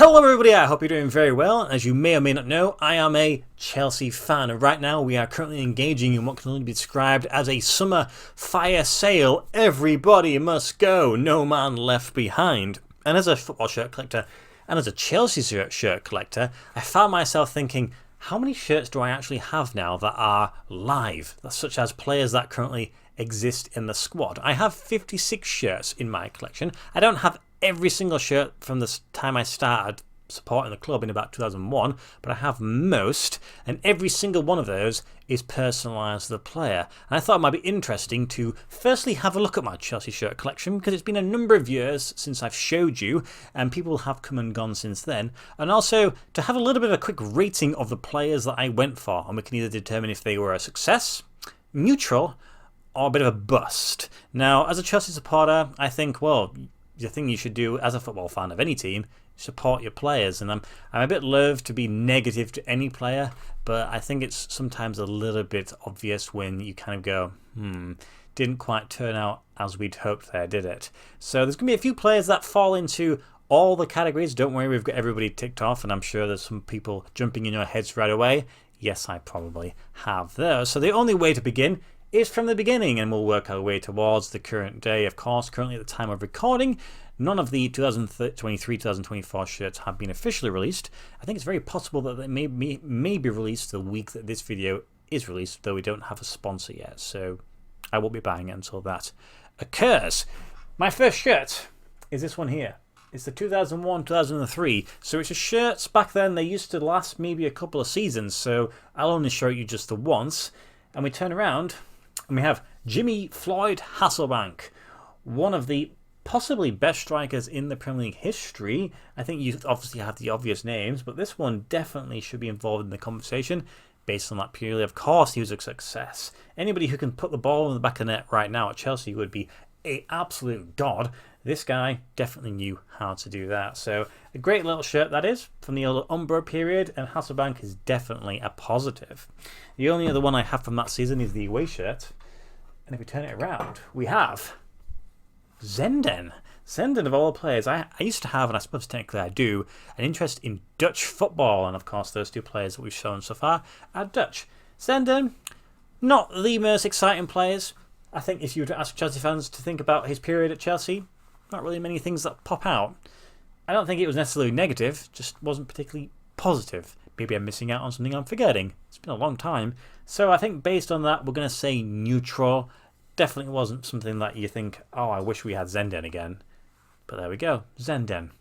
Hello everybody, I hope you're doing very well. As you may or may not know, I am a Chelsea fan, and right now we are currently engaging in what can only be described as a summer fire sale. Everybody must go, no man left behind. And as a football shirt collector, and as a Chelsea shirt collector, I found myself thinking, how many shirts do I actually have now that are live, such as players that currently exist in the squad? I have 56 shirts in my collection. I don't have every single shirt from the time I started supporting the club in about 2001, but I have most, and every single one of those is personalised to the player. And I thought it might be interesting to firstly have a look at my Chelsea shirt collection, because it's been a number of years since I've showed you, and people have come and gone since then, and also to have a little bit of a quick rating of the players that I went for, and we can either determine if they were a success, neutral, or a bit of a bust. Now, as a Chelsea supporter, I think, well, the thing you should do as a football fan of any team, support your players. And I'm a bit loath to be negative to any player, but I think it's sometimes a little bit obvious when you kind of go, didn't quite turn out as we'd hoped there, did it? So there's going to be a few players that fall into all the categories. Don't worry, we've got everybody ticked off, and I'm sure there's some people jumping in your heads right away. Yes, I probably have those. So the only way to begin is from the beginning, and we'll work our way towards the current day. Of course, currently at the time of recording, none of the 2023-2024 shirts have been officially released. I think it's very possible that they may be released the week that this video is released, though we don't have a sponsor yet, so I won't be buying it until that occurs. My first shirt is this one here. It's the 2001-2003, so it's a shirt. Back then they used to last maybe a couple of seasons, so I'll only show you just the once. And we turn around and we have Jimmy Floyd Hasselbank, one of the possibly best strikers in the Premier League history. I think you obviously have the obvious names, but this one definitely should be involved in the conversation based on that purely. Of course, he was a success. Anybody who can put the ball in the back of the net right now at Chelsea would be an absolute god. This guy definitely knew how to do that. So a great little shirt that is, from the old Umbro period, and Hasselbank is definitely a positive. The only other one I have from that season is the away shirt. And if we turn it around, we have Zenden. Zenden, of all players, I used to have, and I suppose technically I do, an interest in Dutch football. And of course, those two players that we've shown so far are Dutch. Zenden, not the most exciting players. I think if you were to ask Chelsea fans to think about his period at Chelsea, not really many things that pop out. I don't think it was necessarily negative, just wasn't particularly positive. Maybe I'm missing out on something I'm forgetting. It's been a long time. So I think based on that, we're going to say neutral. Definitely wasn't something that you think, oh, I wish we had Zenden again. But there we go, Zenden.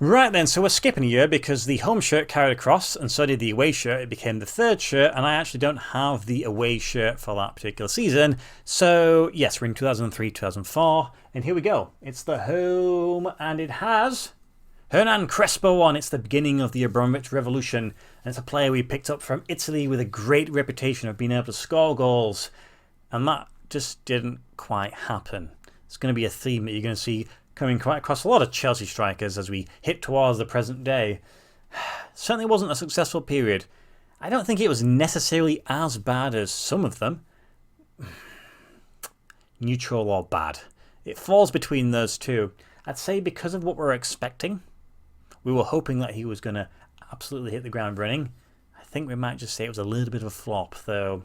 Right then, so we're skipping a year because the home shirt carried across, and so did the away shirt. It became the third shirt, and I actually don't have the away shirt for that particular season. So yes, we're in 2003-2004, and here we go. It's the home, and it has Hernan Crespo on. It's the beginning of the Abramovich revolution, and it's a player we picked up from Italy with a great reputation of being able to score goals, and that just didn't quite happen. It's going to be a theme that you're going to see coming quite across a lot of Chelsea strikers as we hit towards the present day. Certainly wasn't a successful period. I don't think it was necessarily as bad as some of them. Neutral or bad. It falls between those two. I'd say because of what we're expecting, we were hoping that he was going to absolutely hit the ground running. I think we might just say it was a little bit of a flop, though.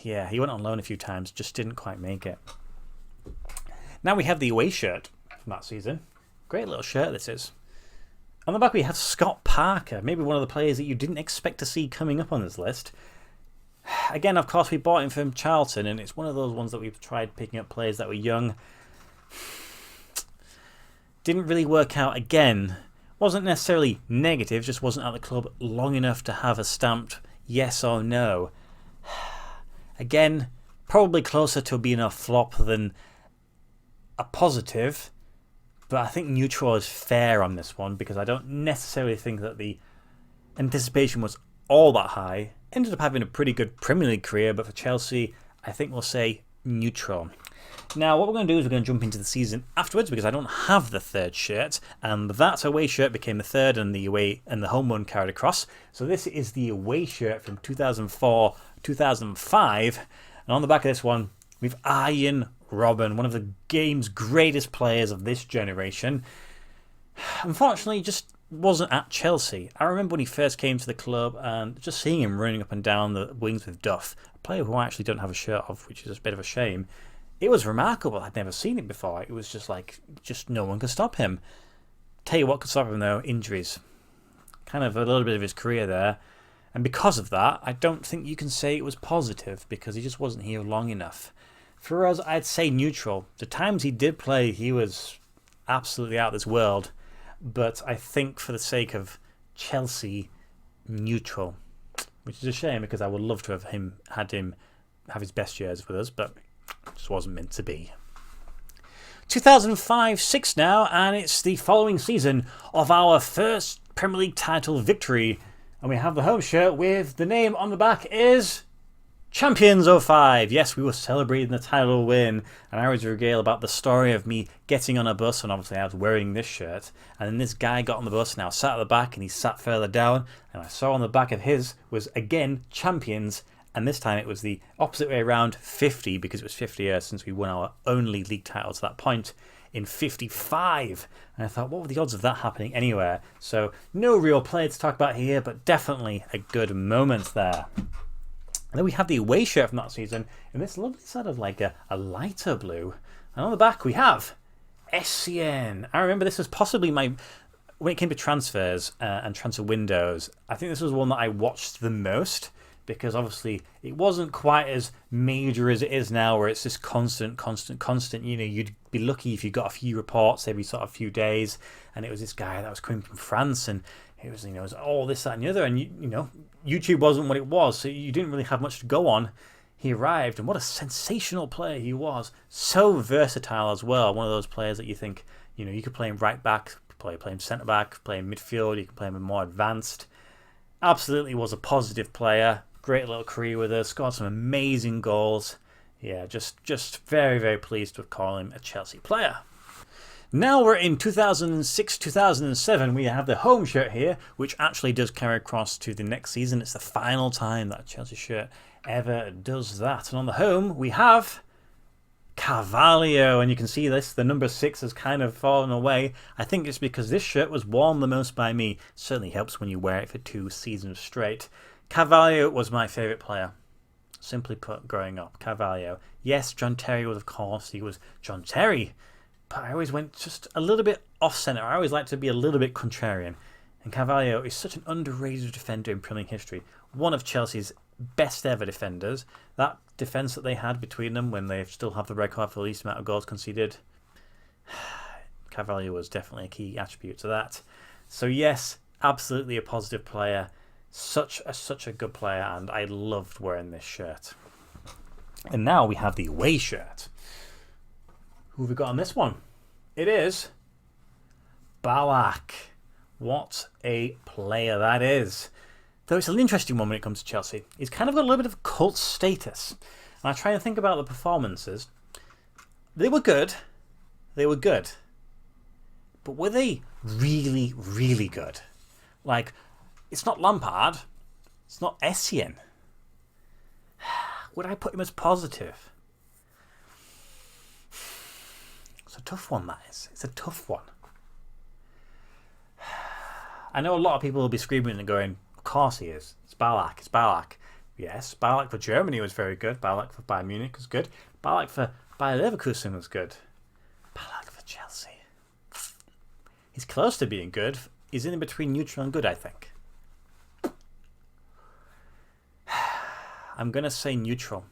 Yeah, he went on loan a few times, just didn't quite make it. Now we have the away shirt from that season. Great little shirt this is. On the back we have Scott Parker, maybe one of the players that you didn't expect to see coming up on this list. Again, of course, we bought him from Charlton, and it's one of those ones that we've tried picking up players that were young. Didn't really work out again. Wasn't necessarily negative, just wasn't at the club long enough to have a stamped yes or no. Again, probably closer to being a flop than a positive, but I think neutral is fair on this one because I don't necessarily think that the anticipation was all that high. Ended up having a pretty good Premier League career, but for Chelsea, I think we'll say neutral. Now, what we're going to do is we're going to jump into the season afterwards because I don't have the third shirt, and that away shirt became the third, and the away and the home one carried across. So this is the away shirt from 2004-2005, and on the back of this one, we've Arjen Robben, one of the game's greatest players of this generation. Unfortunately, just wasn't at Chelsea. I remember when he first came to the club and just seeing him running up and down the wings with Duff, a player who I actually don't have a shirt of, which is a bit of a shame. It was remarkable. I'd never seen it before. It was just like, just no one could stop him. Tell you what could stop him though, injuries. Kind of a little bit of his career there. And because of that, I don't think you can say it was positive because he just wasn't here long enough. For us, I'd say neutral. The times he did play, he was absolutely out of this world. But I think for the sake of Chelsea, neutral. Which is a shame because I would love to have had him have his best years with us, but it just wasn't meant to be. 2005-06 now, and it's the following season of our first Premier League title victory. And we have the home shirt with the name on the back is Champions 05. Yes, we were celebrating the title win, and I was regale about the story of me getting on a bus, and obviously I was wearing this shirt, and then this guy got on the bus and I was sat at the back and he sat further down, and I saw on the back of his was again Champions, and this time it was the opposite way around, 50, because it was 50 years since we won our only league title to that point in 55. And I thought, what were the odds of that happening anywhere? So no real play to talk about here, but definitely a good moment there. And then we have the away shirt from that season in this lovely sort of like a lighter blue. And on the back we have SCN. I remember this was possibly when it came to transfers and transfer windows, I think this was one that I watched the most because obviously it wasn't quite as major as it is now where it's just constant. You know, you'd be lucky if you got a few reports every sort of few days, and it was this guy that was coming from France and it was, you know, it was all this, that and the other, and you know, YouTube wasn't what it was, so you didn't really have much to go on. He arrived, and what a sensational player he was. So versatile as well. One of those players that you think, you know, you could play him right back, play him centre back, play him midfield, you could play him more advanced. Absolutely was a positive player. Great little career with us, scored some amazing goals. Yeah, just very, very pleased to call him a Chelsea player. Now we're in 2006-2007. We have the home shirt here, which actually does carry across to the next season. It's the final time that a Chelsea shirt ever does that. And on the home, we have Carvalho. And you can see this, the number 6 has kind of fallen away. I think it's because this shirt was worn the most by me. It certainly helps when you wear it for 2 seasons straight. Carvalho was my favourite player. Simply put, growing up, Carvalho. Yes, John Terry was, of course, he was John Terry. But I always went just a little bit off-centre. I always like to be a little bit contrarian. And Carvalho is such an underrated defender in Premier League history. One of Chelsea's best ever defenders. That defence that they had between them when they still have the record for the least amount of goals conceded. Carvalho was definitely a key attribute to that. So yes, absolutely a positive player. Such a good player, and I loved wearing this shirt. And now we have the away shirt. Who have we got on this one? It is Ballack. What a player that is. Though it's an interesting one when it comes to Chelsea. He's kind of got a little bit of cult status. And I try and think about the performances. They were good. They were good. But were they really, really good? Like, it's not Lampard. It's not Essien. Would I put him as positive? It's a tough one, that is. It's a tough one. I know a lot of people will be screaming and going, of course he is. It's Ballack. It's Ballack. Yes, Ballack for Germany was very good. Ballack for Bayern Munich was good. Ballack for Bayer Leverkusen was good. Ballack for Chelsea. He's close to being good. He's in between neutral and good, I think. I'm going to say neutral.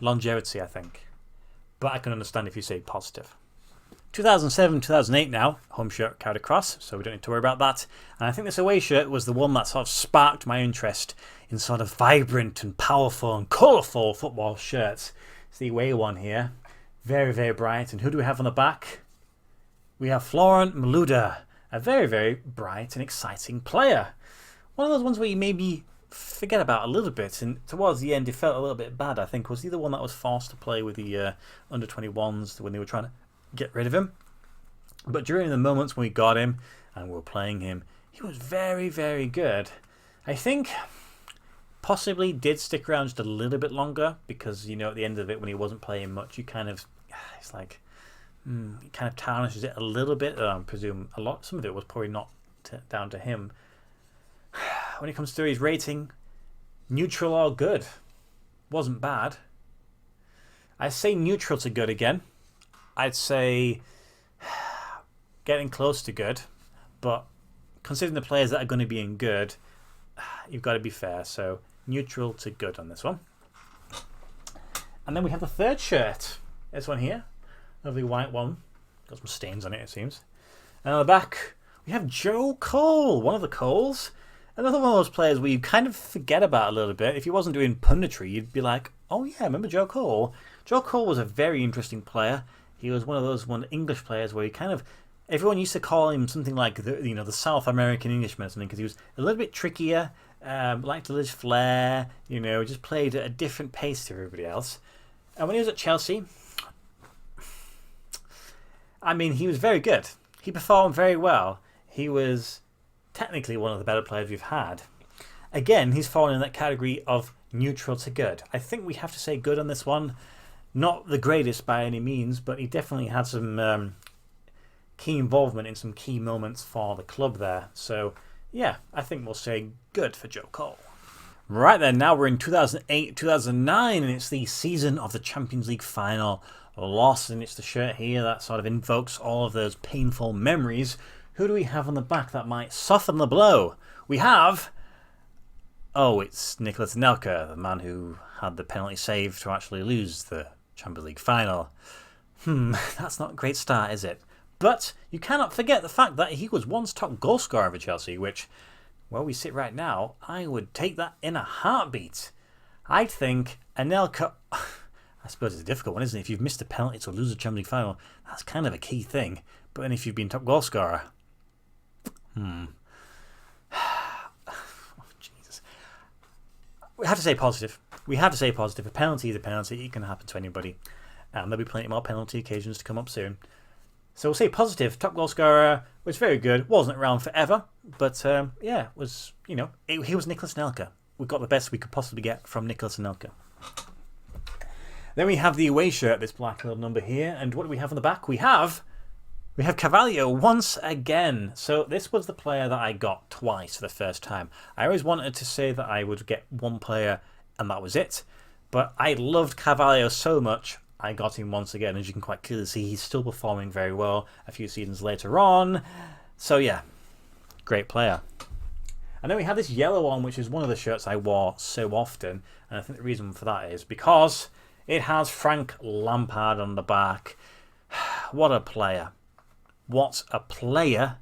Longevity, I think. But I can understand if you say positive. 2007-2008 now, home shirt carried across, so we don't need to worry about that. And I think this away shirt was the one that sort of sparked my interest in sort of vibrant and powerful and colourful football shirts. It's the away one here. Very, very bright. And who do we have on the back? We have Florent Malouda, a very, very bright and exciting player. One of those ones where you maybe forget about a little bit, and towards the end it felt a little bit bad. I think was he the one that was forced to play with the under-21s when they were trying to get rid of him. But during the moments when we got him and we were playing him, he was very, very good. I think possibly did stick around just a little bit longer because, you know, at the end of it when he wasn't playing much, you kind of, it's like, it kind of tarnishes it a little bit. I presume some of it was probably not down to him. When it comes to his rating, neutral or good. Wasn't bad. I say neutral to good again. I'd say getting close to good, but considering the players that are going to be in good, you've got to be fair. So neutral to good on this one. And then we have the third shirt. This one here. Lovely white one. Got some stains on it, it seems. And on the back, we have Joe Cole, one of the Coles. Another one of those players where you kind of forget about a little bit. If he wasn't doing punditry, you'd be like, oh yeah, remember Joe Cole? Joe Cole was a very interesting player. He was one of those English players where he kind of, everyone used to call him something like the South American Englishman or something because he was a little bit trickier, liked a little flair, just played at a different pace to everybody else. And when he was at Chelsea, I mean, he was very good. He performed very well. He was technically one of the better players we've had. Again, he's fallen in that category of neutral to good. I think we have to say good on this one. Not the greatest by any means, but he definitely had some key involvement in some key moments for the club there. So, yeah, I think we'll say good for Joe Cole. Right then, now we're in 2008-2009, and it's the season of the Champions League final loss, and it's the shirt here that sort of invokes all of those painful memories. Who do we have on the back that might soften the blow? We have... Oh, it's Nicolas Anelka, the man who had the penalty save to actually lose the Champions League final. That's not a great start, is it? But you cannot forget the fact that he was once top goal scorer for Chelsea, which, where we sit right now, I would take that in a heartbeat. I think Anelka... I suppose it's a difficult one, isn't it? If you've missed a penalty to lose a Champions League final, that's kind of a key thing. But then if you've been top goal scorer... Oh, Jesus. We have to say positive. We have to say positive. A penalty is a penalty. It can happen to anybody. And there'll be plenty more penalty occasions to come up soon. So we'll say positive. Top goal scorer was very good. Wasn't around forever. But, yeah, was, he was Nicolas Anelka. We got the best we could possibly get from Nicolas Anelka. Then we have the away shirt, this black little number here. And what do we have on the back? We have Carvalho once again. So this was the player that I got twice for the first time. I always wanted to say that I would get one player and that was it. But I loved Carvalho so much, I got him once again. As you can quite clearly see, he's still performing very well a few seasons later on. So yeah, great player. And then we have this yellow one, which is one of the shirts I wore so often. And I think the reason for that is because it has Frank Lampard on the back. What a player. What a player.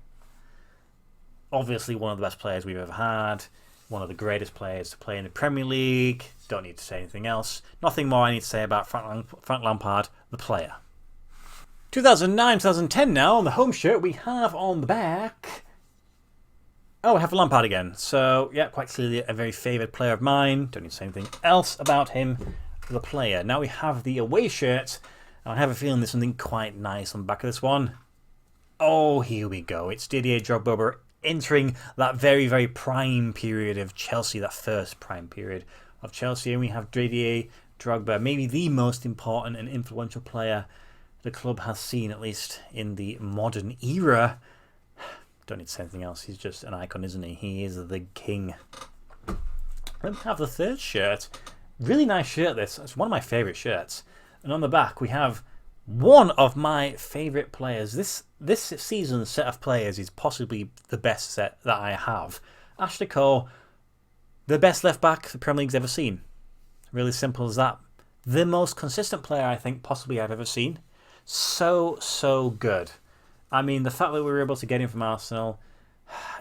Obviously one of the best players we've ever had. One of the greatest players to play in the Premier League. Don't need to say anything else. Nothing more I need to say about Frank Lampard, the player. 2009-2010 now. On the home shirt we have on the back... Oh, we have Lampard again. So, yeah, quite clearly a very favoured player of mine. Don't need to say anything else about him, the player. Now we have the away shirt. I have a feeling there's something quite nice on the back of this one. Oh, here we go. It's Didier Drogba entering that very, very prime period of Chelsea, that first prime period of Chelsea. And we have Didier Drogba, maybe the most important and influential player the club has seen, at least in the modern era. Don't need to say anything else. He's just an icon, isn't he? He is the king. Then we have the third shirt. Really nice shirt, this. It's one of my favourite shirts. And on the back, we have one of my favourite players. This season's set of players is possibly the best set that I have. Ashley Cole, the best left-back the Premier League's ever seen. Really simple as that. The most consistent player I think possibly I've ever seen. So good. I mean, the fact that we were able to get him from Arsenal,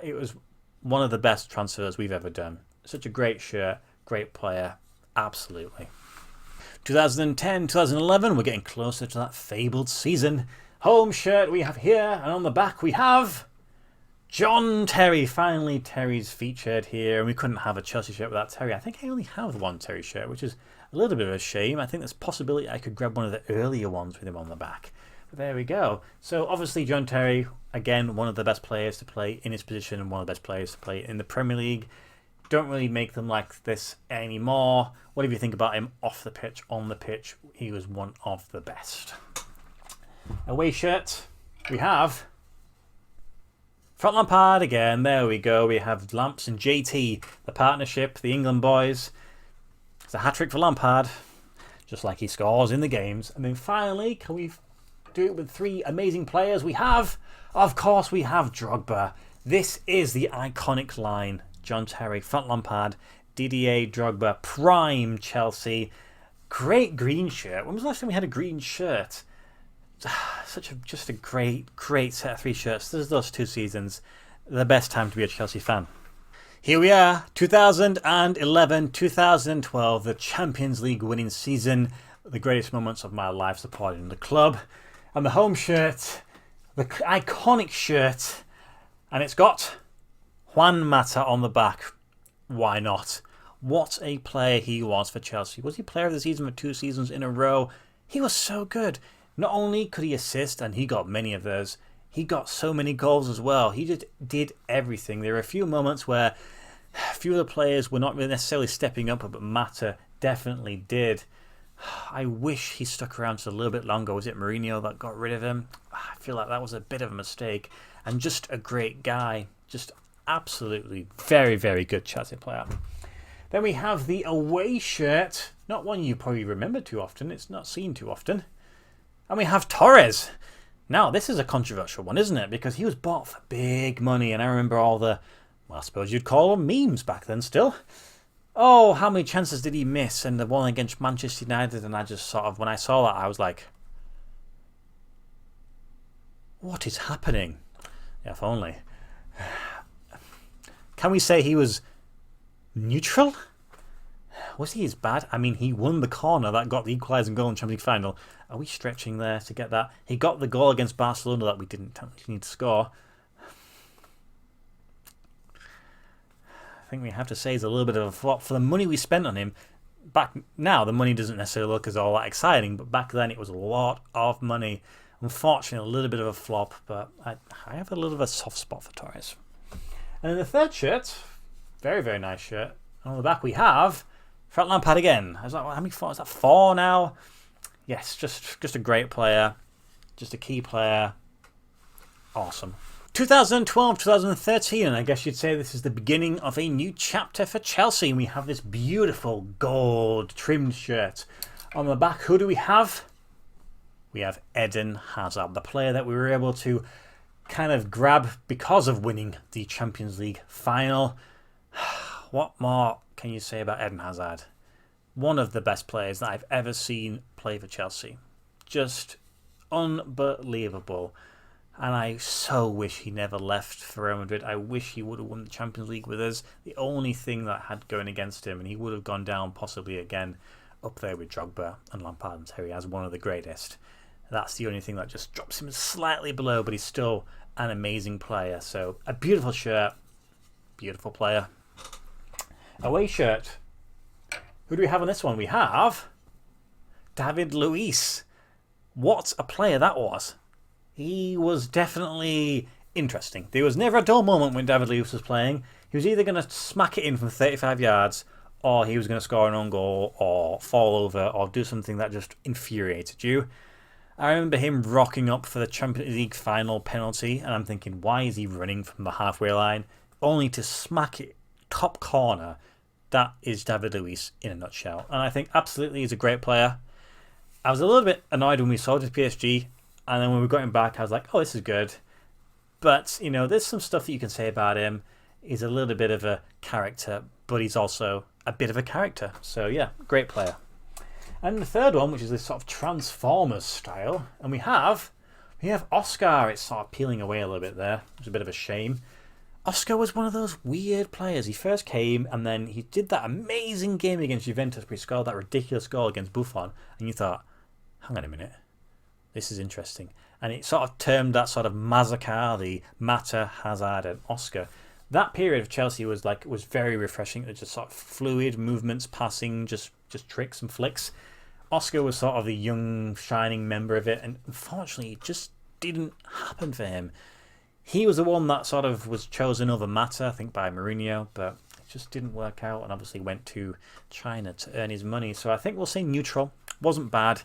it was one of the best transfers we've ever done. Such a great shirt, great player, absolutely. 2010, 2011, we're getting closer to that fabled season. Home shirt we have here, and on the back we have John Terry. Finally, Terry's featured here, and we couldn't have a Chelsea shirt without Terry. I think I only have one Terry shirt, which is a little bit of a shame. I think there's a possibility I could grab one of the earlier ones with him on the back. But there we go. So obviously John Terry, again, one of the best players to play in his position and one of the best players to play in the Premier League. don't really make them like this anymore. Whatever you think about him off the pitch, on the pitch, he was one of the best. Away shirt, we have Frank Lampard again. There we go. We have Lamps and JT, the partnership, the England boys. It's a hat-trick for Lampard, just like he scores in the games. And then finally, can we do it with 3 amazing players? We have, of course, we have Drogba. This is the iconic line. John Terry, Frank Lampard, Didier Drogba, prime Chelsea. Great green shirt. When was the last time we had a green shirt? Just a great set of 3 shirts. There's those 2 seasons. The best time to be a Chelsea fan. Here we are, 2011-2012, the Champions League winning season. The greatest moments of my life supporting the club. And the home shirt, the iconic shirt, and it's got Juan Mata on the back. Why not? What a player he was for Chelsea. Was he player of the season for 2 seasons in a row? He was so good. Not only could he assist, and he got many of those, he got so many goals as well. He just did everything. There were a few moments where a few of the players were not really necessarily stepping up, but Mata definitely did. I wish he stuck around just a little bit longer. Was it Mourinho that got rid of him? I feel like that was a bit of a mistake. And just a great guy. Just absolutely very, very good Chelsea player. Then we have the away shirt. Not one you probably remember too often. It's not seen too often. And we have Torres. Now, this is a controversial one, isn't it? Because he was bought for big money. And I remember all the, well, I suppose you'd call them memes back then still. Oh, how many chances did he miss? And the one against Manchester United. And I just sort of, when I saw that, I was like, what is happening? Yeah, if only. Can we say he was neutral? Was he as bad? I mean, he won the corner that got the equalising goal in the Champions League final. Are we stretching there to get that? He got the goal against Barcelona that we didn't need to score. I think we have to say he's a little bit of a flop. For the money we spent on him, back now the money doesn't necessarily look as all that exciting, but back then it was a lot of money. Unfortunately, a little bit of a flop, but I have a little of a soft spot for Torres. And then the third shirt, very, very nice shirt. And on the back we have Frank Lampard again. I was like, well, how many 4? Is that 4 now? Yes, just a great player. Just a key player. Awesome. 2012-2013, and I guess you'd say this is the beginning of a new chapter for Chelsea. And we have this beautiful gold trimmed shirt. On the back, who do we have? We have Eden Hazard, the player that we were able to kind of grab because of winning the Champions League final. What more can you say about Eden Hazard? One of the best players that I've ever seen play for Chelsea. Just unbelievable. And I so wish he never left for Real Madrid. I wish he would have won the Champions League with us. The only thing that had going against him, and he would have gone down possibly again up there with Drogba and Lampard and Terry as one of the greatest. That's the only thing that just drops him slightly below, but he's still an amazing player. So a beautiful shirt, beautiful player. Away shirt. Who do we have on this one? We have David Luiz. What a player that was. He was definitely interesting. There was never a dull moment when David Luiz was playing. He was either going to smack it in from 35 yards, or he was going to score an own goal, or fall over, or do something that just infuriated you. I remember him rocking up for the Champions League final penalty, and I'm thinking, why is he running from the halfway line? Only to smack it top corner. That is David Luiz in a nutshell. And I think absolutely he's a great player. I was a little bit annoyed when we sold his PSG, and then when we got him back, I was like, oh, this is good. But, you know, there's some stuff that you can say about him. He's a little bit of a character, but he's also a bit of a character. So, yeah, great player. And the third one, which is this sort of Transformers style, and we have Oscar. It's sort of peeling away a little bit there. It's a bit of a shame. Oscar was one of those weird players. He first came, and then he did that amazing game against Juventus where he scored that ridiculous goal against Buffon, and you thought, hang on a minute, this is interesting. And it sort of termed that sort of Mazakar, the Mata, Hazard, and Oscar. That period of Chelsea was very refreshing. It was just sort of fluid movements, passing, just tricks and flicks. Oscar was sort of the young, shining member of it, and unfortunately, it just didn't happen for him. He was the one that sort of was chosen over Mata, I think, by Mourinho, but just didn't work out, and obviously went to China to earn his money. So I think we'll say neutral. Wasn't bad.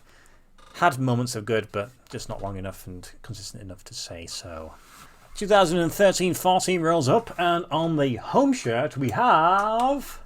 Had moments of good, but just not long enough and consistent enough to say so. 2013-14 rolls up, and on the home shirt we have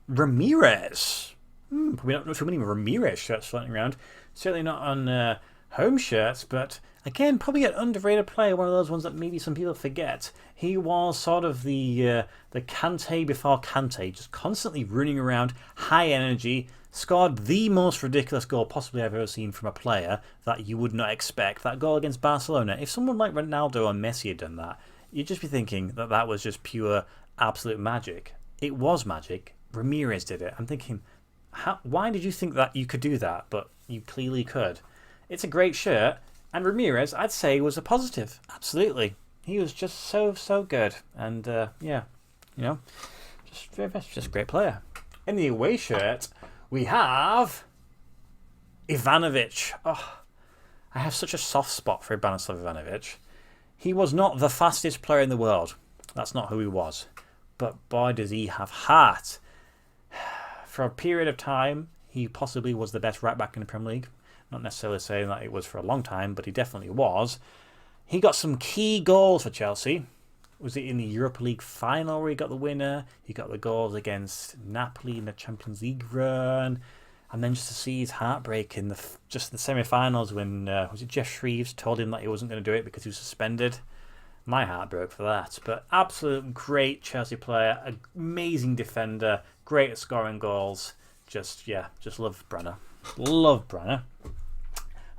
Ramirez. We don't know too many Ramirez shirts floating around. Certainly not on home shirts, but again, probably an underrated player. One of those ones that maybe some people forget. He was sort of the Kante before Kante, just constantly running around, high energy. Scored the most ridiculous goal possibly I've ever seen from a player that you would not expect. That goal against Barcelona. If someone like Ronaldo or Messi had done that, you'd just be thinking that that was just pure, absolute magic. It was magic. Ramirez did it. I'm thinking, why did you think that you could do that? But you clearly could. It's a great shirt. And Ramirez, I'd say, was a positive. Absolutely. He was just so good. And, yeah, you know, just a great player. In the away shirt, we have Ivanovic. Oh, I have such a soft spot for Stanislav Ivanovic. He was not the fastest player in the world. That's not who he was. But boy, does he have heart. For a period of time, he possibly was the best right back in the Premier League. Not necessarily saying that it was for a long time, but he definitely was. He got some key goals for Chelsea. Was it in the Europa League final where he got the winner? He got the goals against Napoli in the Champions League run. And then just to see his heartbreak in the semi-finals when, was it Jeff Shreves told him that he wasn't going to do it because he was suspended. My heart broke for that. But absolute great Chelsea player. Amazing defender. Great at scoring goals. Just love Brenner. Love Brenner.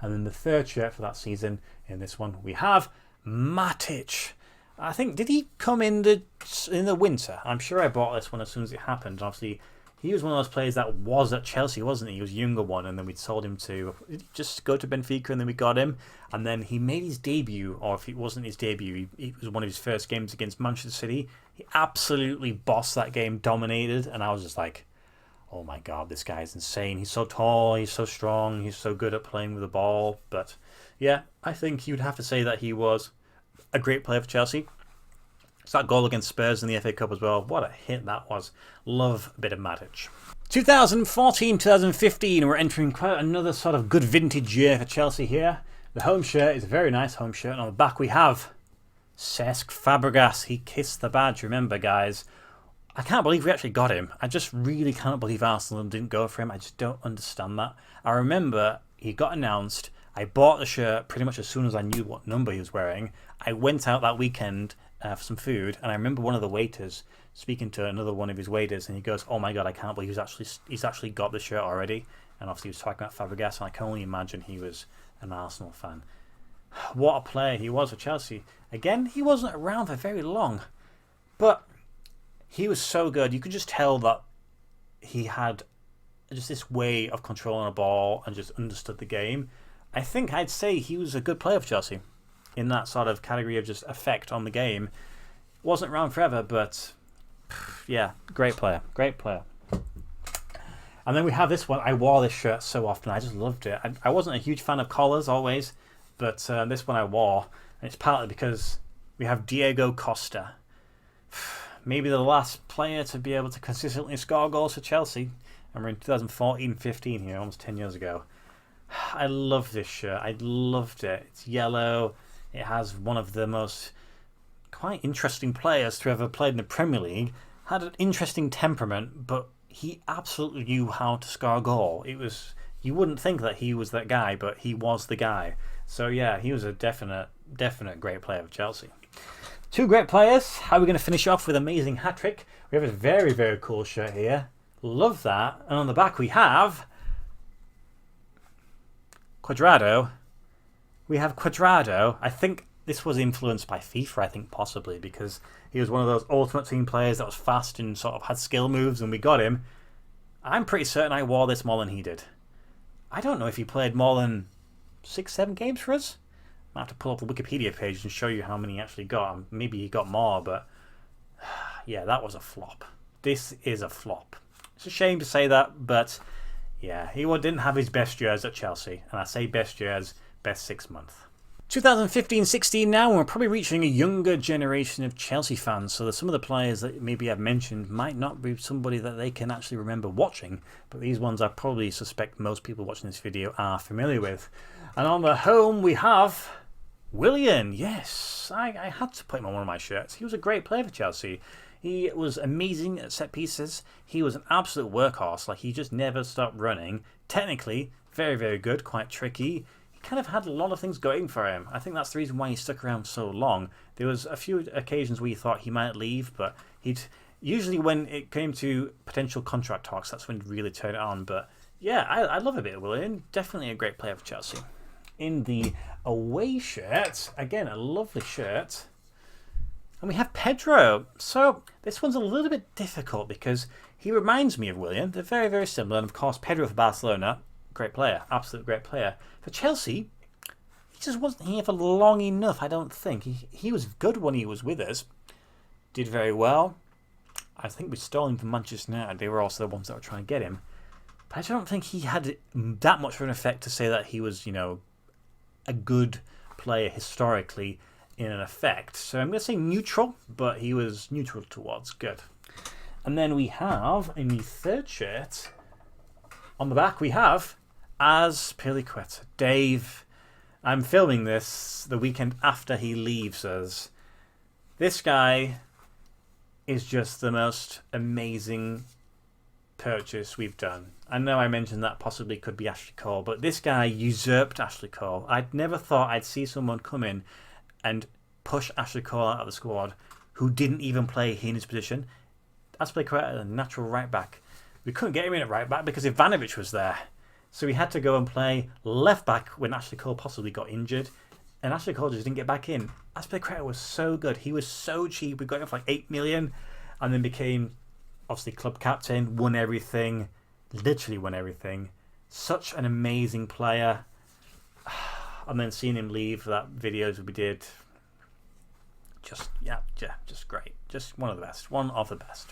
And then the third shirt for that season, in this one, we have Matic. I think, did he come in the winter? I'm sure I bought this one as soon as it happened. Obviously, he was one of those players that was at Chelsea, wasn't he? He was a younger one, and then we'd sold him to just go to Benfica, and then we got him. And then he made his debut, or if it wasn't his debut, it was one of his first games against Manchester City. He absolutely bossed that game, dominated, and I was just like, oh my God, this guy's insane. He's so tall, he's so strong, he's so good at playing with the ball. But yeah, I think you'd have to say that he was a great player for Chelsea. It's that goal against Spurs in the FA Cup as well. What a hit that was. Love a bit of Matic. 2014-2015, we're entering quite another sort of good vintage year for Chelsea here. The home shirt is a very nice home shirt. And on the back we have Cesc Fabregas. He kissed the badge, remember guys. I can't believe we actually got him. I just really can't believe Arsenal didn't go for him. I just don't understand that. I remember he got announced. I bought the shirt pretty much as soon as I knew what number he was wearing. I went out that weekend for some food, and I remember one of the waiters speaking to another one of his waiters, and he goes, "Oh my God, I can't believe he's actually got the shirt already." And obviously he was talking about Fabregas, and I can only imagine he was an Arsenal fan. What a player he was for Chelsea. Again, he wasn't around for very long, but he was so good. You could just tell that he had just this way of controlling a ball and just understood the game. I think I'd say he was a good player for Chelsea in that sort of category of just effect on the game. Wasn't around forever, but yeah, great player. Great player. And then we have this one. I wore this shirt so often. I just loved it. I wasn't a huge fan of collars always, but this one I wore. And it's partly because we have Diego Costa. Maybe the last player to be able to consistently score goals for Chelsea. And we're in 2014-15 here, almost 10 years ago. I love this shirt. I loved it. It's yellow. It has one of the most quite interesting players to ever played in the Premier League. Had an interesting temperament, but he absolutely knew how to score a goal. It was, you wouldn't think that he was that guy, but he was the guy. So yeah, he was a definite great player for Chelsea. Two great players. How are we going to finish off with amazing hat-trick? We have a very, very cool shirt here. Love that. And on the back we have Cuadrado. We have Cuadrado. I think this was influenced by FIFA, I think possibly, because he was one of those ultimate team players that was fast and sort of had skill moves, and we got him. I'm pretty certain I wore this more than he did. I don't know if he played more than 6-7 games for us. I have to pull up the Wikipedia page and show you how many he actually got. Maybe he got more, but yeah, that was a flop. This is a flop. It's a shame to say that, but yeah, he didn't have his best years at Chelsea. And I say best years, best 6 months. 2015-16 now, and we're probably reaching a younger generation of Chelsea fans, so some of the players that maybe I've mentioned might not be somebody that they can actually remember watching, but these ones I probably suspect most people watching this video are familiar with. And on the home we have Willian. Yes, I had to put him on one of my shirts. He was a great player for Chelsea. He was amazing at set pieces. He was an absolute workhorse. Like, he just never stopped running. Technically, very, very good, quite tricky. He kind of had a lot of things going for him. I think that's the reason why he stuck around so long. There was a few occasions where you thought he might leave, but he'd usually, when it came to potential contract talks, that's when he'd really turn it on. But yeah, I love a bit of Willian. Definitely a great player for Chelsea. In the away shirt, again, a lovely shirt. And we have Pedro. So this one's a little bit difficult because he reminds me of Willian. They're very, very similar. And of course, Pedro for Barcelona, great player, absolute great player. For Chelsea, he just wasn't here for long enough, I don't think. He was good when he was with us. Did very well. I think we stole him from Manchester United. They were also the ones that were trying to get him. But I don't think he had that much of an effect to say that he was, you know, a good player historically in an effect. So I'm going to say neutral, but he was neutral towards good. And then we have, in the third shirt, on the back we have Azpilicueta. Dave, I'm filming this the weekend after he leaves us. This guy is just the most amazing purchase we've done. I know I mentioned that possibly could be Ashley Cole, but this guy usurped Ashley Cole. I'd never thought I'd see someone come in and push Ashley Cole out of the squad who didn't even play in his position. Azpilicueta, a natural right back. We couldn't get him in at right back because Ivanovic was there. So we had to go and play left back when Ashley Cole possibly got injured. And Ashley Cole just didn't get back in. Azpilicueta was so good. He was so cheap. We got him for like 8 million and then became obviously club captain, won everything. Literally won everything. Such an amazing player. And then seeing him leave for that videos we did. Just great. Just one of the best. One of the best.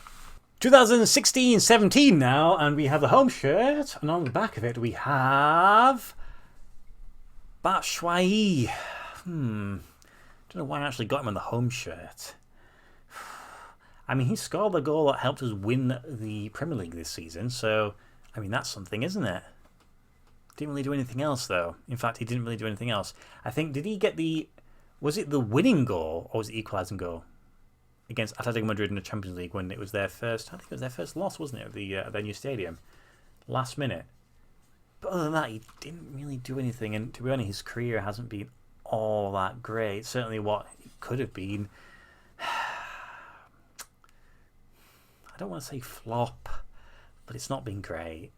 2016-17 now, and we have the home shirt, and on the back of it we have Batshuayi. Don't know why I actually got him on the home shirt. I mean, he scored the goal that helped us win the Premier League this season, so I mean that's something, isn't it? Didn't really do anything else though. In fact, he didn't really do anything else. I think, did he get the, was it the winning goal or was it the equalising goal against Atletico Madrid in the Champions League when it was their first, I think it was their first loss, wasn't it, at their new stadium, last minute. But other than that, he didn't really do anything, and to be honest, his career hasn't been all that great. Certainly what it could have been. I don't want to say flop, but it's not been great.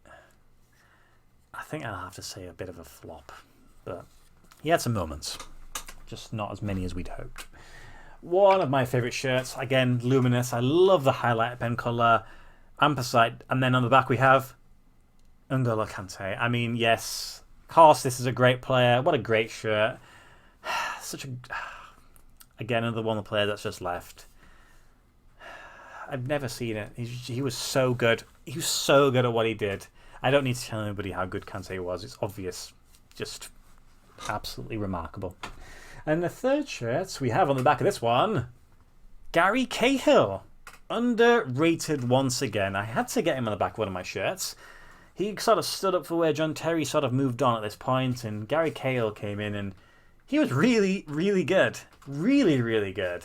I think I'll have to say a bit of a flop, but he had some moments, just not as many as we'd hoped. One of my favourite shirts, again, luminous. I love the highlight pen colour, anthracite, and then on the back we have N'Golo Kante. I mean, yes, of course, this is a great player. What a great shirt. Again, another one of the players that's just left. I've never seen it. He was so good. He was so good at what he did. I don't need to tell anybody how good Kante was. It's obvious. Just absolutely remarkable. And the third shirt we have on the back of this one, Gary Cahill. Underrated once again. I had to get him on the back of one of my shirts. He sort of stood up for where John Terry sort of moved on at this point, and Gary Cahill came in and he was really, really good. Really, really good.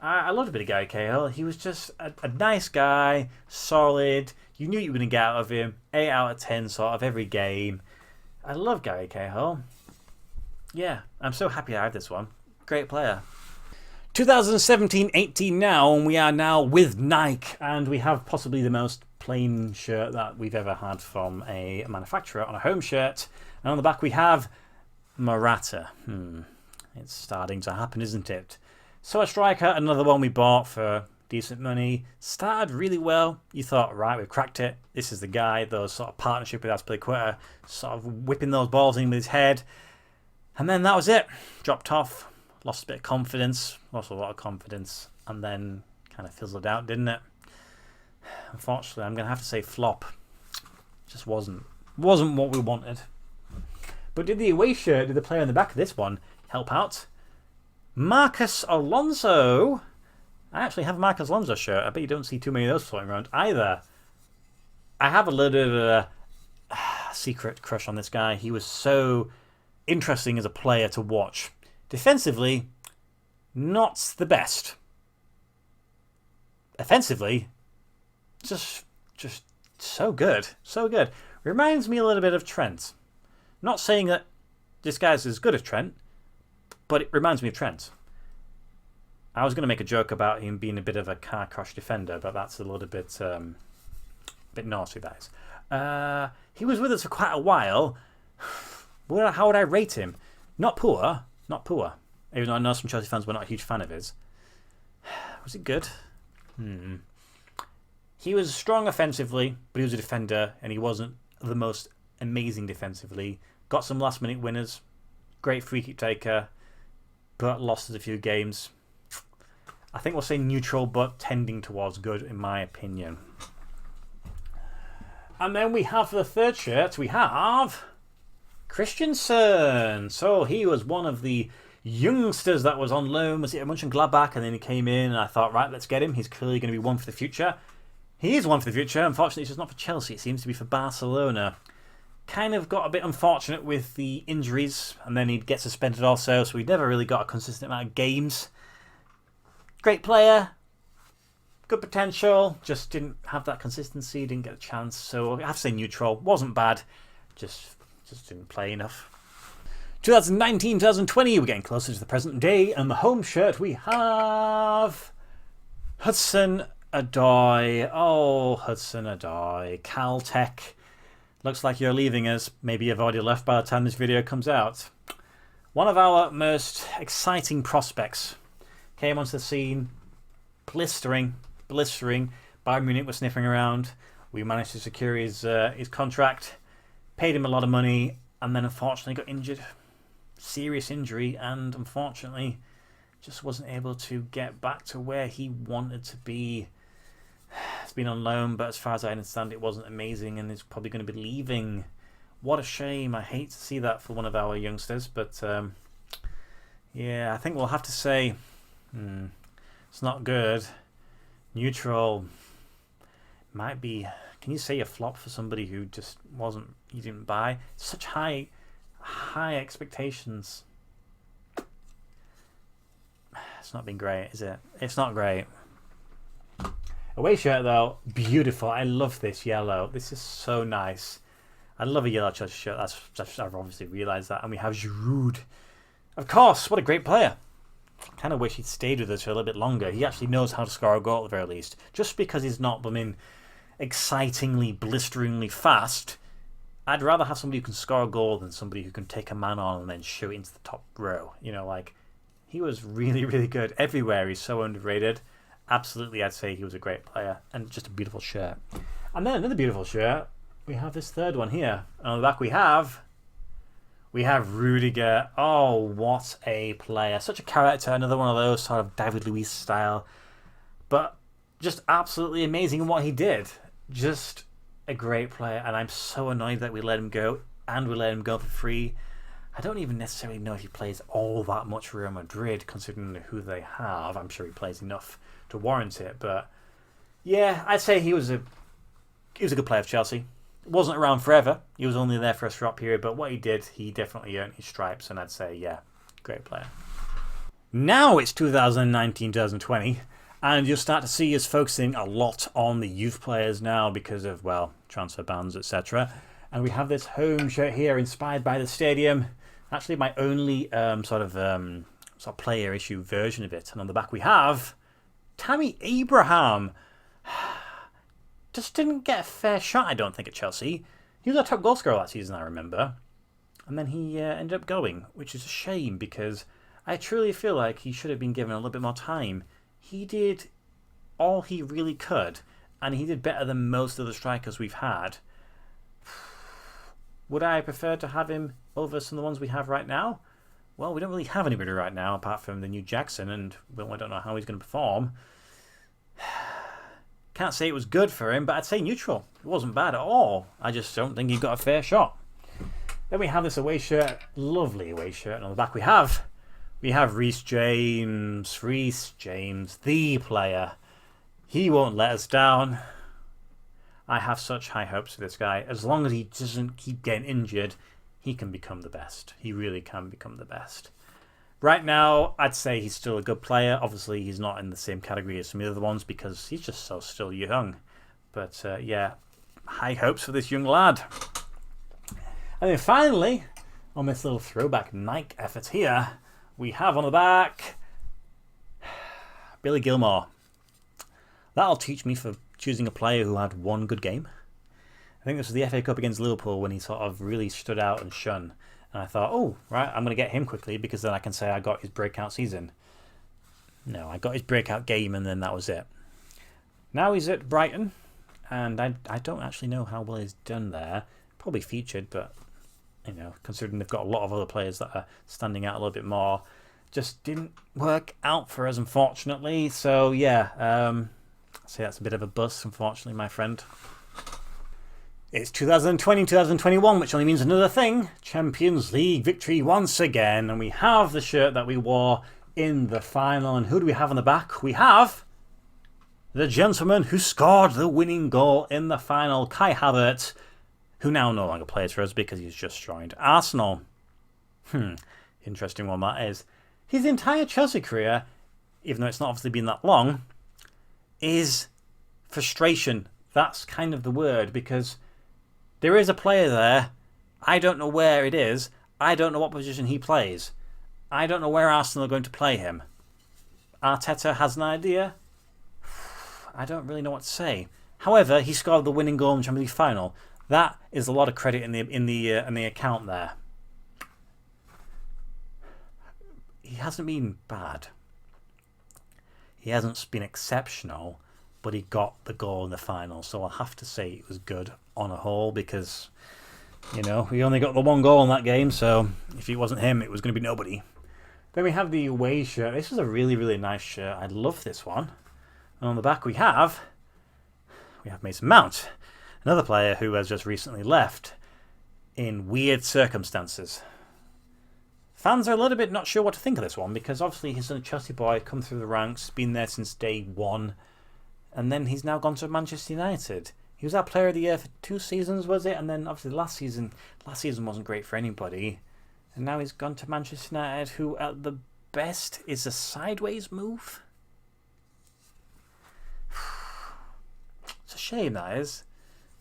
I loved a bit of Gary Cahill. He was just a nice guy, solid. You knew you were going to get out of him. 8 out of 10 sort of every game. I love Gary Cahill. Yeah, I'm so happy I had this one. Great player. 2017-18 now, and we are now with Nike, and we have possibly the most plain shirt that we've ever had from a manufacturer on a home shirt. And on the back we have Morata. It's starting to happen, isn't it? So a striker, another one we bought for decent money. Started really well. You thought, right, we've cracked it. This is the guy. Those sort of partnership with Azpilicueta, sort of whipping those balls in with his head. And then that was it. Dropped off. Lost a bit of confidence. Lost a lot of confidence. And then kind of fizzled out, didn't it? Unfortunately, I'm going to have to say flop. Just wasn't what we wanted. But did the away shirt, did the player on the back of this one, help out. Marcos Alonso. I actually have a Marcos Alonso shirt. I bet you don't see too many of those floating around either. I have a little bit of a secret crush on this guy. He was so interesting as a player to watch. Defensively, not the best. Offensively, just so good. So good. Reminds me a little bit of Trent. Not saying that this guy's as good as Trent, but it reminds me of Trent. I was going to make a joke about him being a bit of a car crash defender, but that's a little bit naughty, that is. He was with us for quite a while. How would I rate him? Not poor. Not poor. Even though I know some Chelsea fans were not a huge fan of his. Was it good? He was strong offensively, but he was a defender, and he wasn't the most amazing defensively. Got some last-minute winners. Great free-kick taker, but lost a few games. I think we'll say neutral, but tending towards good, in my opinion. And then we have for the third shirt, we have Christensen. So he was one of the youngsters that was on loan. Was it Mönchengladbach? And then he came in, and I thought, right, let's get him. He's clearly going to be one for the future. He is one for the future. Unfortunately, it's just not for Chelsea. It seems to be for Barcelona. Kind of got a bit unfortunate with the injuries, and then he'd get suspended also, so he never really got a consistent amount of games. Great player. Good potential. Just didn't have that consistency. Didn't get a chance. So I have to say neutral. Wasn't bad. Just didn't play enough. 2019, 2020. We're getting closer to the present day. And the home shirt we have Hudson-Odoi. Oh, Hudson-Odoi. Caltech. Looks like you're leaving us. Maybe you've already left by the time this video comes out. One of our most exciting prospects came onto the scene. Blistering. Bayern Munich was sniffing around. We managed to secure his contract, paid him a lot of money, and then unfortunately got injured. Serious injury, and unfortunately just wasn't able to get back to where he wanted to be. It's been on loan, but as far as I understand, it wasn't amazing, and he's probably going to be leaving. What a shame. I hate to see that for one of our youngsters, but yeah, I think we'll have to say it's not good. Neutral might be. Can you say a flop for somebody who just wasn't? You didn't buy such high expectations. It's not been great, is it? It's not great. Away shirt though, beautiful. I love this yellow. This is so nice. I love a yellow Chelsea shirt. That's I've obviously realised that. And we have Giroud. Of course, what a great player. Kind of wish he'd stayed with us for a little bit longer. He actually knows how to score a goal at the very least. Just because he's not, excitingly, blisteringly fast, I'd rather have somebody who can score a goal than somebody who can take a man on and then shoot into the top row. You know, like, he was really, really good everywhere. He's so underrated. Absolutely, I'd say he was a great player. And just a beautiful shirt. And then another beautiful shirt. We have this third one here. And on the back we have Rudiger. Oh, what a player. Such a character. Another one of those sort of David Luiz style. But just absolutely amazing in what he did. Just a great player. And I'm so annoyed that we let him go. And we let him go for free. I don't even necessarily know if he plays all that much for Real Madrid, considering who they have. I'm sure he plays enough to warrant it. But yeah, I'd say he was a good player for Chelsea. Wasn't around forever. He was only there for a short period, but what he did, he definitely earned his stripes, and I'd say, yeah, great player. Now it's 2019-2020, and you'll start to see us focusing a lot on the youth players now because of, well, transfer bans, etc. And we have this home shirt here inspired by the stadium. Actually, my only sort of player issue version of it. And on the back we have Tammy Abraham. Just didn't get a fair shot, I don't think, at Chelsea. He was our top goal scorer that season, I remember. And then he ended up going, which is a shame because I truly feel like he should have been given a little bit more time. He did all he really could, and he did better than most of the strikers we've had. Would I prefer to have him over some of the ones we have right now? Well, we don't really have anybody right now apart from the new Jackson, and well, I don't know how he's going to perform. Can't say it was good for him, but I'd say neutral. It wasn't bad at all. I just don't think he got a fair shot. Then we have this away shirt. Lovely away shirt. And on the back we have We have Reece James. Reece James, the player. He won't let us down. I have such high hopes for this guy. As long as he doesn't keep getting injured, he can become the best. He really can become the best. Right now, I'd say he's still a good player. Obviously, he's not in the same category as some of the other ones because he's just so still young. But yeah, high hopes for this young lad. And then finally, on this little throwback Nike effort here, we have on the back Billy Gilmore. That'll teach me for choosing a player who had one good game. I think this was the FA Cup against Liverpool when he sort of really stood out and shone. And I thought, oh, right, I'm going to get him quickly because then I can say I got his breakout season. No, I got his breakout game and then that was it. Now he's at Brighton, and I don't actually know how well he's done there. Probably featured, but, you know, considering they've got a lot of other players that are standing out a little bit more, just didn't work out for us, unfortunately. So, yeah, I'd say that's a bit of a bust, unfortunately, my friend. It's 2020-2021, which only means another thing. Champions League victory once again. And we have the shirt that we wore in the final. And who do we have on the back? We have the gentleman who scored the winning goal in the final, Kai Havertz, who now no longer plays for us because he's just joined Arsenal. Interesting one that is. His entire Chelsea career, even though it's not obviously been that long, is frustration. That's kind of the word, because there is a player there. I don't know where it is. I don't know what position he plays. I don't know where Arsenal are going to play him. Arteta has an idea. I don't really know what to say. However, he scored the winning goal in the Champions League final. That is a lot of credit in the account there. He hasn't been bad. He hasn't been exceptional, but he got the goal in the final. So I'll have to say it was good on a whole because, you know, we only got the one goal in that game. So if it wasn't him, it was going to be nobody. Then we have the away shirt. This is a really, really nice shirt. I love this one. And on the back we have Mason Mount, another player who has just recently left in weird circumstances. Fans are a little bit not sure what to think of this one because obviously he's a Chelsea boy, come through the ranks, been there since day one, and then he's now gone to Manchester United. He was our player of the year for 2 seasons, was it? And then obviously last season wasn't great for anybody. And now he's gone to Manchester United, who at the best is a sideways move. It's a shame, that is.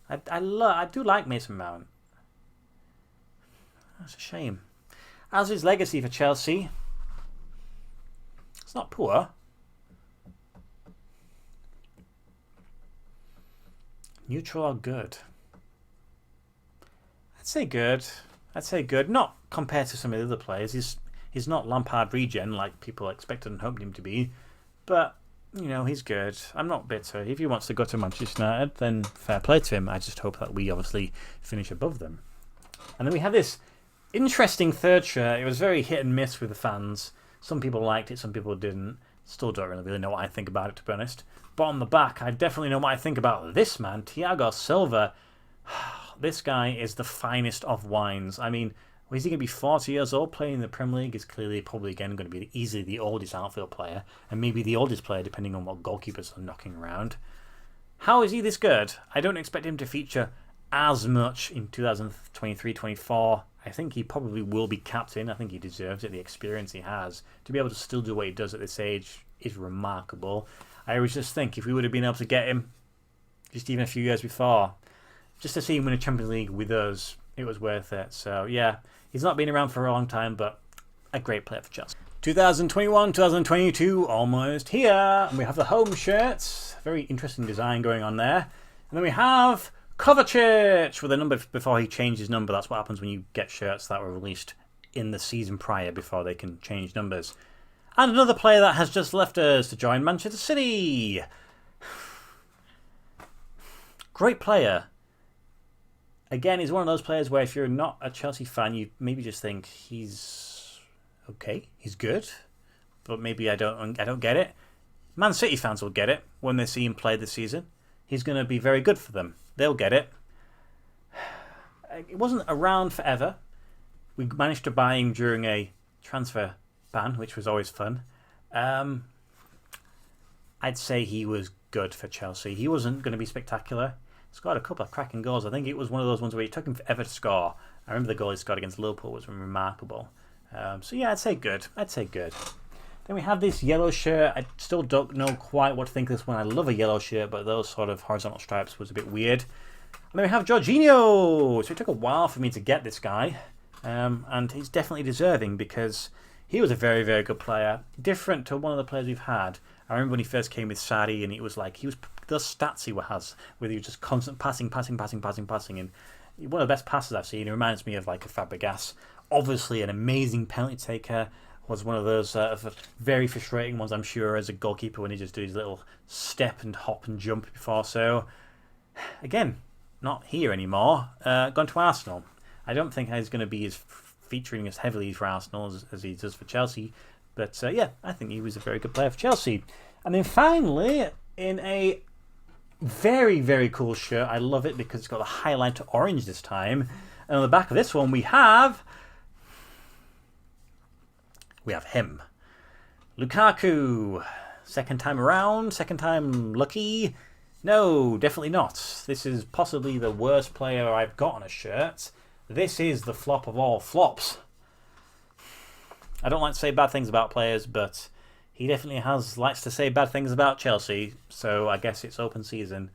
I do like Mason Mount. That's a shame. As his legacy for Chelsea, it's not poor. Neutral or good? I'd say good. Not compared to some of the other players. He's not Lampard regen like people expected and hoped him to be. But, you know, he's good. I'm not bitter. If he wants to go to Manchester United, then fair play to him. I just hope that we obviously finish above them. And then we have this interesting third shirt. It was very hit and miss with the fans. Some people liked it, some people didn't. Still don't really know what I think about it, to be honest. But on the back, I definitely know what I think about this man, Thiago Silva. This guy is the finest of wines. I mean, is he going to be 40 years old playing in the Premier League? He's clearly probably again going to be easily the oldest outfield player, and maybe the oldest player depending on what goalkeepers are knocking around. How is he this good? I don't expect him to feature as much in 2023-24. I think he probably will be captain. I think he deserves it. The experience he has to be able to still do what he does at this age is remarkable. I always just think if we would have been able to get him just even a few years before, just to see him win a Champions League with us, it was worth it. So yeah, he's not been around for a long time, but a great player for Chelsea. 2021-2022 almost here. And we have the home shirts. Very interesting design going on there. And then we have Kovacic with a number before he changed his number. That's what happens when you get shirts that were released in the season prior before they can change numbers. And another player that has just left us to join Manchester City. Great player. Again, he's one of those players where if you're not a Chelsea fan, you maybe just think he's okay, he's good, but maybe I don't get it. Man City fans will get it when they see him play this season. He's going to be very good for them. They'll get it. It wasn't around forever. We managed to buy him during a transfer ban, which was always fun. I'd say he was good for Chelsea. He wasn't going to be spectacular. Scored a couple of cracking goals. I think it was one of those ones where it took him forever to score. I remember the goal he scored against Liverpool was remarkable. So yeah, I'd say good. Then we have this yellow shirt. I still don't know quite what to think of this one. I love a yellow shirt, but those sort of horizontal stripes was a bit weird. And then we have Jorginho. So it took a while for me to get this guy. And he's definitely deserving because he was a very, very good player. Different to one of the players we've had. I remember when he first came with Sarri and it was like, those stats he has, where he was just constant passing. And one of the best passes I've seen. It reminds me of like a Fabregas. Obviously an amazing penalty taker. Was one of those very frustrating ones, I'm sure, as a goalkeeper when he just did his little step and hop and jump before. So, again, not here anymore. Gone to Arsenal. I don't think he's going to be featuring as heavily for Arsenal as he does for Chelsea. But, yeah, I think he was a very good player for Chelsea. And then finally, in a very, very cool shirt. I love it because it's got the highlight orange this time. And on the back of this one, we have him. Lukaku. Second time around. Second time lucky. No, definitely not. This is possibly the worst player I've got on a shirt. This is the flop of all flops. I don't like to say bad things about players, but he definitely likes to say bad things about Chelsea. So I guess it's open season.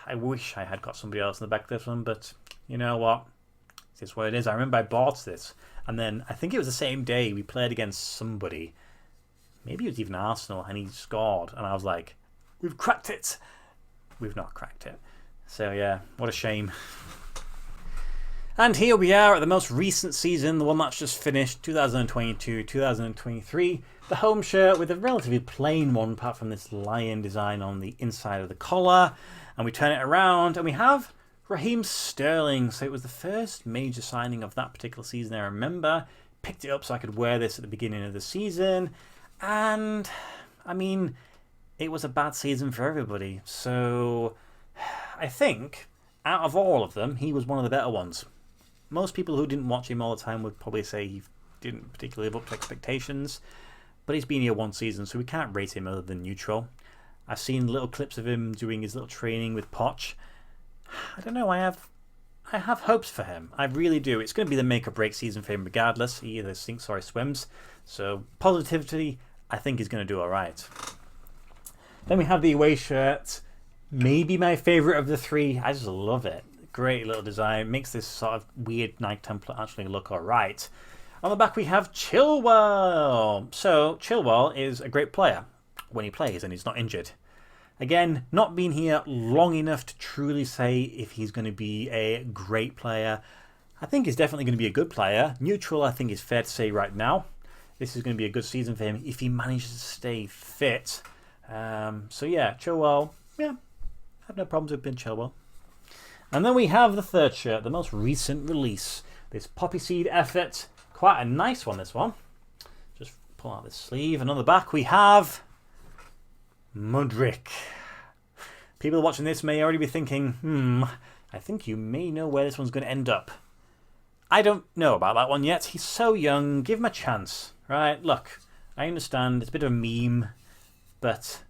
I wish I had got somebody else in the back of this one, but you know what? It's what it is. I remember I bought this. And then I think it was the same day we played against somebody. Maybe it was even Arsenal, and he scored. And I was like, we've cracked it. We've not cracked it. So yeah, what a shame. And here we are at the most recent season, the one that's just finished, 2022-2023. The home shirt with a relatively plain one, apart from this lion design on the inside of the collar. And we turn it around, and we have Raheem Sterling. So it was the first major signing of that particular season I remember. Picked it up so I could wear this at the beginning of the season. And, I mean, it was a bad season for everybody. So I think, out of all of them, he was one of the better ones. Most people who didn't watch him all the time would probably say he didn't particularly live up to expectations. But he's been here one season, so we can't rate him other than neutral. I've seen little clips of him doing his little training with Poch. I don't know, I have hopes for him. I really do. It's going to be the make or break season for him regardless. He either sinks or he swims. So positivity, I think he's going to do alright. Then we have the away shirt. Maybe my favourite of the three. I just love it. Great little design. Makes this sort of weird Nike template actually look alright. On the back we have Chilwell. So Chilwell is a great player when he plays and he's not injured. Again, not been here long enough to truly say if he's going to be a great player. I think he's definitely going to be a good player. Neutral, I think, is fair to say right now. This is going to be a good season for him if he manages to stay fit. So yeah, Chilwell, yeah, I have no problems with Ben Chilwell. And then we have the third shirt, the most recent release. This Poppy Seed Effort. Quite a nice one, this one. Just pull out this sleeve. And on the back we have Mudryk. People watching this may already be thinking, I think you may know where this one's going to end up. I don't know about that one yet. He's so young. Give him a chance. Right, look, I understand it's a bit of a meme, but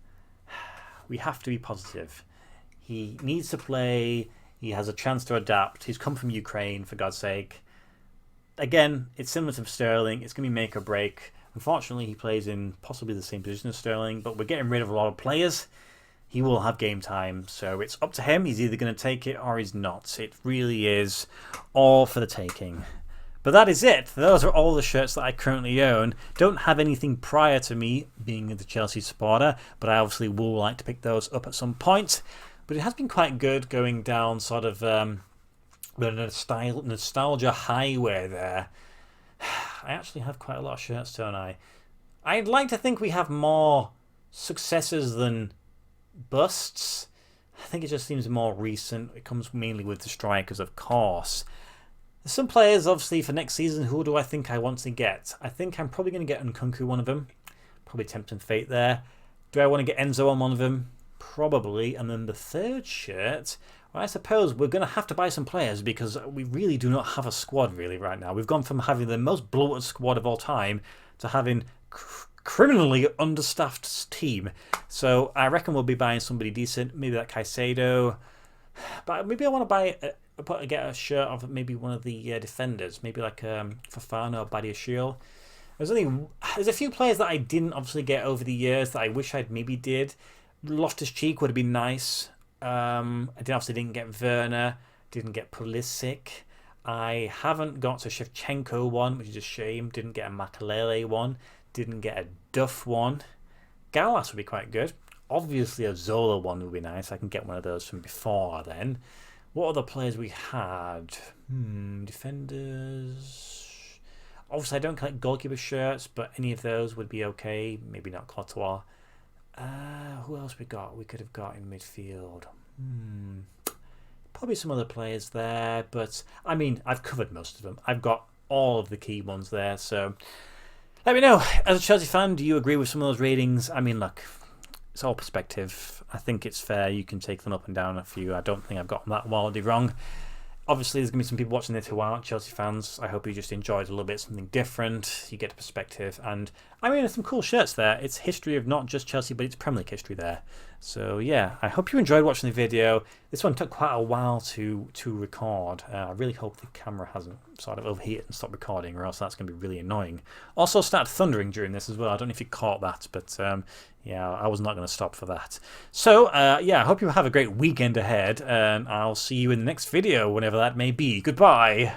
we have to be positive. He needs to play. He has a chance to adapt. He's come from Ukraine, for God's sake. Again, it's similar to Sterling. It's going to be make or break. Unfortunately, he plays in possibly the same position as Sterling, but we're getting rid of a lot of players. He will have game time, so it's up to him. He's either going to take it or he's not. It really is all for the taking. But that is it. Those are all the shirts that I currently own. Don't have anything prior to me being the Chelsea supporter, but I obviously will like to pick those up at some point. But it has been quite good going down sort of the nostalgia highway there. I actually have quite a lot of shirts, don't I? I'd like to think we have more successes than busts. I think it just seems more recent. It comes mainly with the strikers, of course. There's some players, obviously, for next season. Who do I think I want to get? I think I'm probably going to get Nkunku, one of them. Probably tempting fate there. Do I want to get Enzo on one of them? Probably. And then the third shirt, Well, I suppose we're going to have to buy some players because we really do not have a squad really right now. We've gone from having the most bloated squad of all time to having criminally understaffed team. So I reckon we'll be buying somebody decent, maybe like Caicedo. But maybe I want to buy get a shirt of maybe one of the defenders, maybe like Fofana or Badiashile. There's a few players that I didn't obviously get over the years that I wish I'd maybe did. Loftus-Cheek would have been nice. Obviously didn't get Werner, didn't get Pulisic. I haven't got a Shevchenko one, which is a shame. Didn't get a Makelele one. Didn't get a Duff one. Gallas would be quite good. Obviously a Zola one would be nice. I can get one of those from before then. What other players we had? Defenders. Obviously I don't collect goalkeeper shirts, but any of those would be okay. Maybe not Courtois. Who else we got? We could have got in midfield. Probably some other players there, but I mean, I've covered most of them. I've got all of the key ones there, so let me know. As a Chelsea fan, do you agree with some of those ratings? I mean, look, it's all perspective. I think it's fair. You can take them up and down a few. I don't think I've gotten that wildly wrong. Obviously, there's going to be some people watching this who aren't Chelsea fans. I hope you just enjoyed a little bit something different. You get a perspective. And, I mean, there's some cool shirts there. It's history of not just Chelsea, but it's Premier League history there. So, yeah, I hope you enjoyed watching the video. This one took quite a while to record. I really hope the camera hasn't sort of overheated and stopped recording, or else that's going to be really annoying. Also started thundering during this as well. I don't know if you caught that, but yeah, I was not going to stop for that. So, yeah, I hope you have a great weekend ahead, and I'll see you in the next video, whenever that may be. Goodbye.